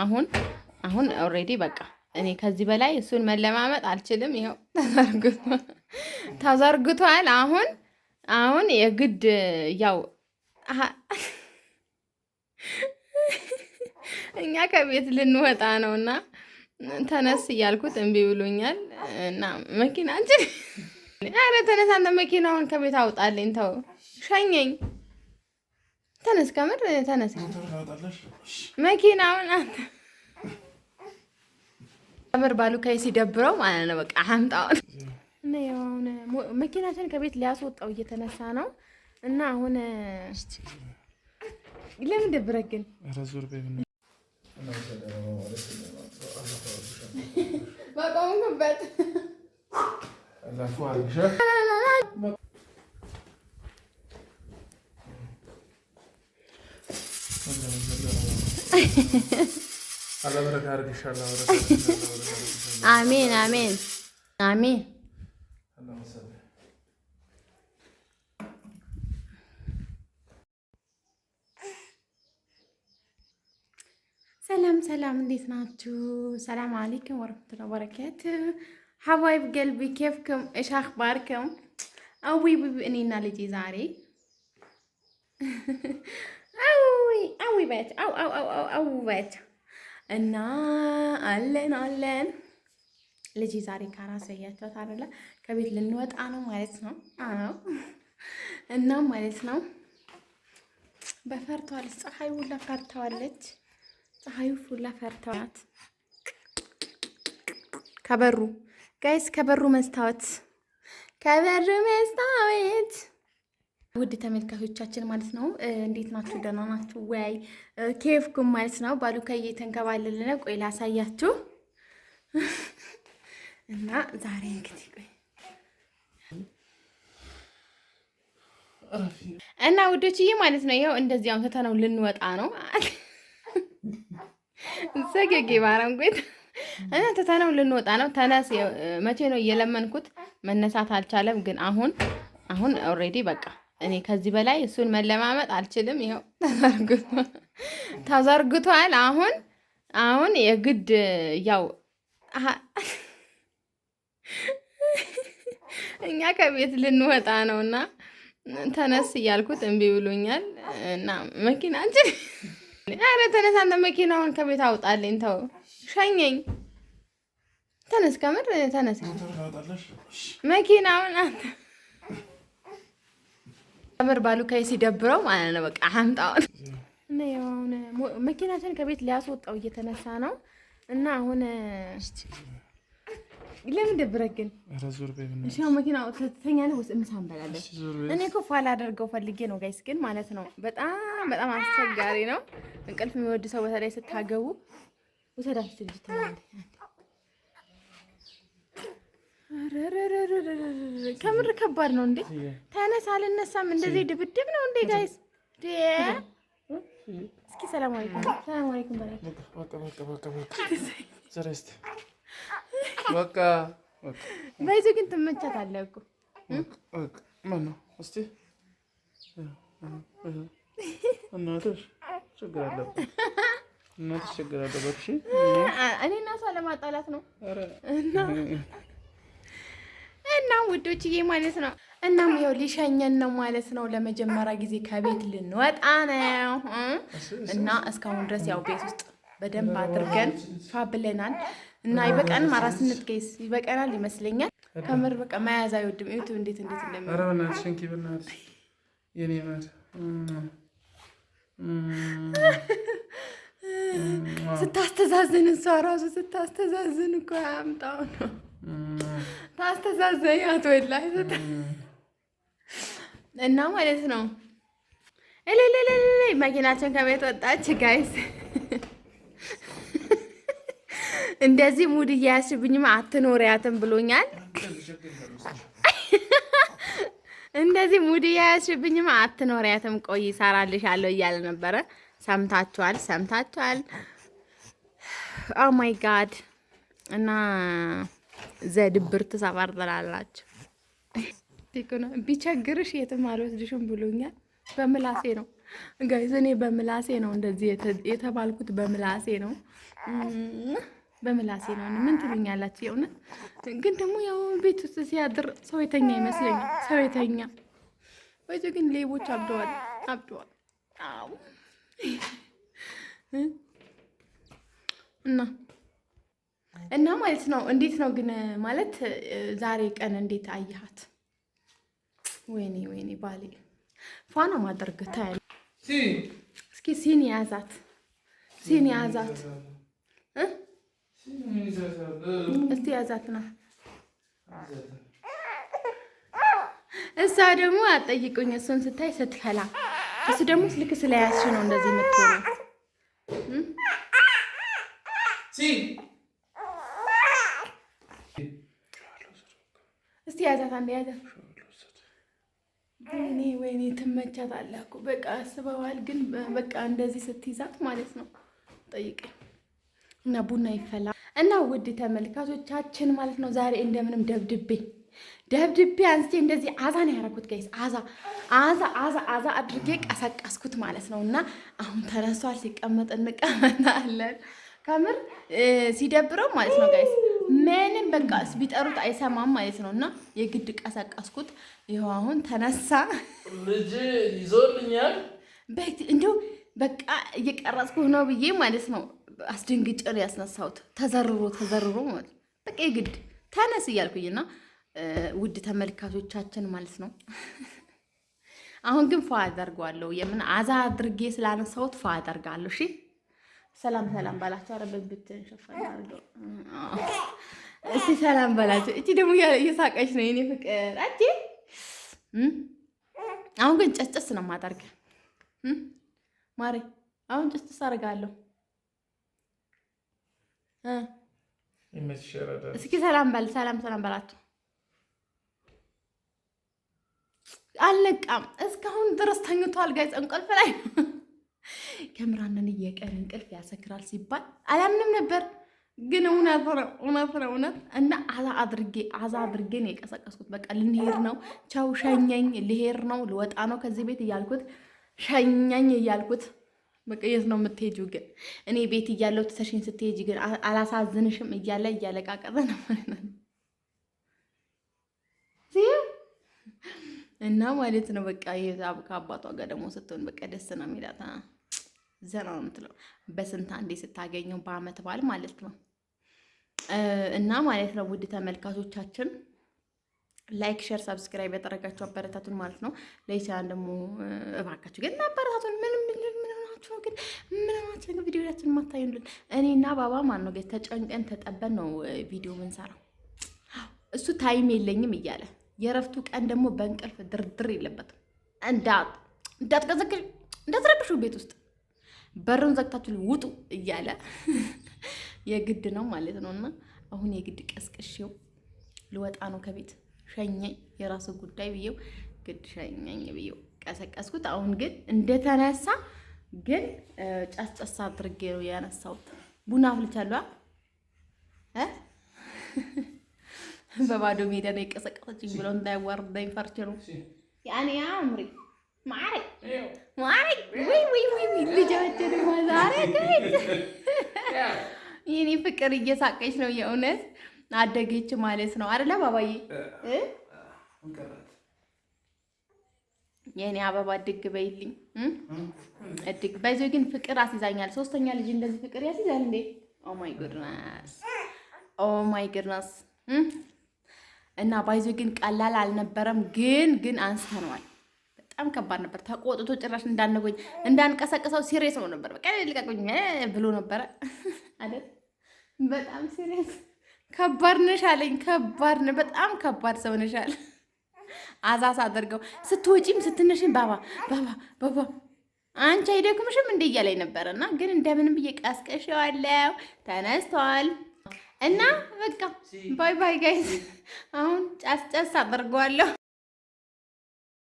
አሁን ኦልሬዲ በቃ እኔ ከዚህ በላይ እሱን መለማመጥ አልችልም። ይኸው ተዘርግቷል። አሁን የግድ ያው እኛ ከቤት ልንወጣ ነውና ተነስ እያልኩት እምቢ ብሎኛል እና መኪናችን አረ ተነስ አንተ መኪናውን ከቤት አውጣልኝ ተው ሸኘኝ ተነስ ከምር ተነስ መኪናውን አንተ ከምር ባሉካይ ሲደብረው ማለት ነው በቃ አምጣው እና ያው መኪናችን ከቤት ሊያስወጣው እየተነሳ ነው እና አሁን ለምን ደብረህ ግን ረዙር በምን በቆምኩበት አላፉ አርግሻ አላህ በረካ አርግሻ አሜን አሜን አሜን ሰላም እንዴት ናችሁ? ሰላም አለይኩም ወራህመቱላሂ ወበረካቱ ሐባይብ ቀልቢ كيفكم ايش اخباركم አዊ እኔና ልጄ ዛሬ አዊ በት አው በት እና አለን ልጄ ዛሬ ካራስ ያያችኋት አይደለ ከቤት ልንወጣ ነው ማለት ነው። አዎ እና ማለት ነው በፈርቷል ፀሐይ ሁላ ፈርታዋለች። ፀሐዩ ሁላ ፈርታዋት ከበሩ ጋይስ ከበሩ መስታወት ውድ ተመልካቾቻችን ማለት ነው እንዴት ናችሁ? ደህና ናችሁ ወይ? ኬፍኩም ማለት ነው ባሉካዬ እየተንከባለለ ነው። ቆይ ላሳያችሁ እና ዛሬ እንግዲህ ቆይ እና ውዶችዬ ማለት ነው ይኸው እንደዚህ አሁን ተተነው ልንወጣ ነው ሰገጌ ባራንኩት እና ተተነው ልንወጣ ነው። ተነስ መቼ ነው እየለመንኩት መነሳት አልቻለም። ግን አሁን ኦልሬዲ በቃ እኔ ከዚህ በላይ እሱን መለማመጥ አልችልም። ይኸው ተዘርግቷል። አሁን የግድ ያው እኛ ከቤት ልንወጣ ነውና ተነስ እያልኩት እምቢ ብሎኛል እና መኪናችን አረ ተነስ አንተ መኪናውን ከቤት አውጣልኝ ተው ሸኘኝ ተነስ ከምር ተነስ መኪናውን አንተ ከምር ባሉካይ ሲደብረው ማለት ነው በቃ አምጣው እና ያው መኪናችን ከቤት ሊያስወጣው እየተነሳ ነው እና አሁን ለምን ደብረህ ግን ረዙር በምን እሺ መኪናው ተተኛለህ ወይስ ምሳ እንበላለን? እኔ እኮ ፋላ አደርገው ፈልጌ ነው ጋይስ ግን ማለት ነው በጣም አስቸጋሪ ነው። እንቅልፍ የሚወድ ሰው በተለይ ስታገቡ ወሰዳችሁ ልጅ ተናንተ ከምር ከባድ ነው እንዴ ተነሳ አልነሳም እንደዚህ ድብድብ ነው እንዴ ጋይስ እስኪ ሰላም አለይኩም በቃ በይዙ ግን ትመቻታለህ እኮ ማን ነው እስቲ እናትሽ ችግር አለበት እሺ እኔ እና እሷ ለማጣላት ነው እና ውዶችዬ ማለት ነው እናም ይኸው ሊሸኘን ነው ማለት ነው። ለመጀመሪያ ጊዜ ከቤት ልንወጣ ነው እና እስካሁን ድረስ ያው ቤት ውስጥ በደንብ አድርገን ፋብለናል እና ይበቃንም አራስነት ጋይስ ይበቃናል ይመስለኛል። ከምር በቃ መያዝ አይወድም። እዩት እንዴት እንደሚል ኧረ በእናትሽ እንኪ በእናትሽ የኔ ናት ስታስተዛዝን እሷ ራሱ ስታስተዛዝን እኮ አምጣው ነው ታስተዛዘኛት ወላሂ እና ማለት ነው መኪናችን ከቤት ወጣች ጋይስ። እንደዚህ ሙድ እያያዝሽብኝማ አትኖሪያትም ብሎኛል። እንደዚህ ሙድ እያያዝሽብኝማ አትኖሪያትም ቆይ እሰራልሻለሁ እያለ ነበረ። ሰምታችኋል። ኦ ማይ ጋድ እና ዘድብርት ሰፈር ትላላችሁ ቢቸግርሽ የትም አልወስድሽም ብሎኛል። በምላሴ ነው ጋይዝ እኔ በምላሴ ነው እንደዚህ የተባልኩት፣ በምላሴ ነው በምላሴ ነው። ምን ትሉኛላችሁ? የእውነት ግን ደግሞ ያው ቤት ውስጥ ሲያድር ሰው የተኛ ይመስለኛል። ሰው የተኛ ወይስ ግን ሌቦች አብደዋል። አዎ እና ማለት ነው። እንዴት ነው ግን ማለት ዛሬ ቀን እንዴት አየሃት? ወይኔ ባሌ ፋና ማድረግ ታያለ። እስኪ ሲኒ ያዛት እስቲ ያዛትና እሷ ደግሞ አጠይቁኝ። እሱን ስታይ ስትፈላ፣ እሱ ደግሞ ስልክ ስለያዝሽ ነው እንደዚህ የምትሆነው። እስቲ ያዛት፣ አንዴ ያዛት። ወይኔ ትመቻታለህ እኮ በቃ አስበዋል። ግን በቃ እንደዚህ ስትይዛት ማለት ነው። ጠይቀኝ እና ቡና ይፈላ እና ውድ ተመልካቾቻችን ማለት ነው ዛሬ እንደምንም ደብድቤ አንስቼ እንደዚህ አዛ ነው ያደረኩት ጋይስ። አዛ አድርጌ ቀሰቀስኩት ማለት ነው። እና አሁን ተነሷል። ሲቀመጥ እንቀመጣለን። ከምር ሲደብረው ማለት ነው ጋይስ ምንም በቃ ቢጠሩት አይሰማም ማለት ነው። እና የግድ ቀሰቀስኩት። ይኸው አሁን ተነሳ። ልጅ ይዞልኛል እንደው በቃ እየቀረጽኩ ነው ብዬ ማለት ነው አስደንግጬ ነው ያስነሳሁት። ተዘርሮ ማለት በቃ የግድ ተነስ እያልኩኝና ውድ ተመልካቾቻችን ማለት ነው አሁን ግን ፏ አደርገዋለሁ። የምን አዛ አድርጌ ስላነሳሁት ፏ አደርጋለሁ። እሺ ሰላም ባላቸው። ኧረ በብትን ሸፈን አድርገው እስቲ ሰላም ባላቸው። እቺ ደግሞ እየሳቀች ነው የኔ ፍቅር። አቺ አሁን ግን ጨስጨስ ነው የማደርግ ማሬ። አሁን ጨስጨስ አደርጋለሁ። እስኪ ሰላም በላቸው። አልነቃም እስካሁን ድረስ ተኝቷል ጋይስ። እንቅልፍ ላይ ከምራንን የቀን እንቅልፍ ያሰክራል ሲባል አላምንም ነበር፣ ግን እውነት ነው። እና አዛ አድርጌ ነው የቀሰቀስኩት። በቃ ልንሄድ ነው፣ ቻው ሸኘኝ፣ ልሄድ ነው፣ ልወጣ ነው ከዚህ ቤት እያልኩት ሸኘኝ እያልኩት በቃ የት ነው የምትሄጂው? ግን እኔ ቤት እያለሁ ትተሽኝ ስትሄጂ ግን አላሳዝንሽም እያለ እያለቃቀጠ ነው እና ማለት ነው በቃ ከአባቷ ጋር ደግሞ ስትሆን በቃ ደስ ነው የሚላት። ዘና ነው የምትለው በስንት አንዴ ስታገኘው በአመት በዓል ማለት ነው። እና ማለት ነው ውድ ተመልካቾቻችን ላይክ፣ ሼር፣ ሰብስክራይብ ያደረጋችሁ አበረታቱን ማለት ነው። ለይሳን ደግሞ እባካችሁ ግን አበረታቱን። ምን ሆናችሁ ግን ቪዲዮያችንን ማታዩልን? እኔና ባባ ማን ነው ተጨንቀን ተጠበን ነው ቪዲዮ ምንሰራው። እሱ ታይም የለኝም እያለ የረፍቱ ቀን ደግሞ በእንቅልፍ ድርድር የለበትም። እንዳትረብሹ ቤት ውስጥ በሩን ዘግታችሁ ውጡ እያለ የግድ ነው ማለት ነው። እና አሁን የግድ ቀስቅሼው ልወጣ ነው ከቤት። ሸኘኝ፣ የራሱ ጉዳይ ብዬው ግድ ሸኘኝ ብዬው ቀሰቀስኩት። አሁን ግን እንደተነሳ ግን ጨስጨስ አድርጌ ነው ያነሳሁት። ቡና አፍልቻለሁ። በባዶ ሜዳ ነው የቀሰቀሰችኝ ብለው እንዳይዋርዳኝ ፈርቼ ነው። ያኔ አምሪ ማሪ ወይ ልጃችን ዛሬ የኔ ፍቅር እየሳቀች ነው። የእውነት አደገች ማለት ነው አይደለ ባባዬ? የኔ አበባ እድግ በይልኝ። እድግ ባይዞ ግን ፍቅር አስይዛኛል። ሶስተኛ ልጅ እንደዚህ ፍቅር ያስይዛል እንዴ? ኦ ማይ ጉድነስ እና ባይዞ ግን ቀላል አልነበረም። ግን አንስተነዋል። በጣም ከባድ ነበር። ተቆጥቶ ጭራሽ እንዳንቀሰቅሰው ሲሪየስ ነው ነበር። በቃ ልቀቁኝ ብሎ ነበረ አይደል? በጣም ሲሪየስ ከባድ ነሽ አለኝ። ከባድ ነው፣ በጣም ከባድ ሰው ነሽ አለ። አዛሳ አድርገው ስትወጪም ስትነሽም ባባ አንቺ አይደክምሽም እንደ እያለኝ ነበረና ግን እንደምንም ብዬ ቀስቀሽዋለሁ። ተነስተዋል። እና በቃ ባይ ጋይስ። አሁን ጫስ አድርገዋለሁ።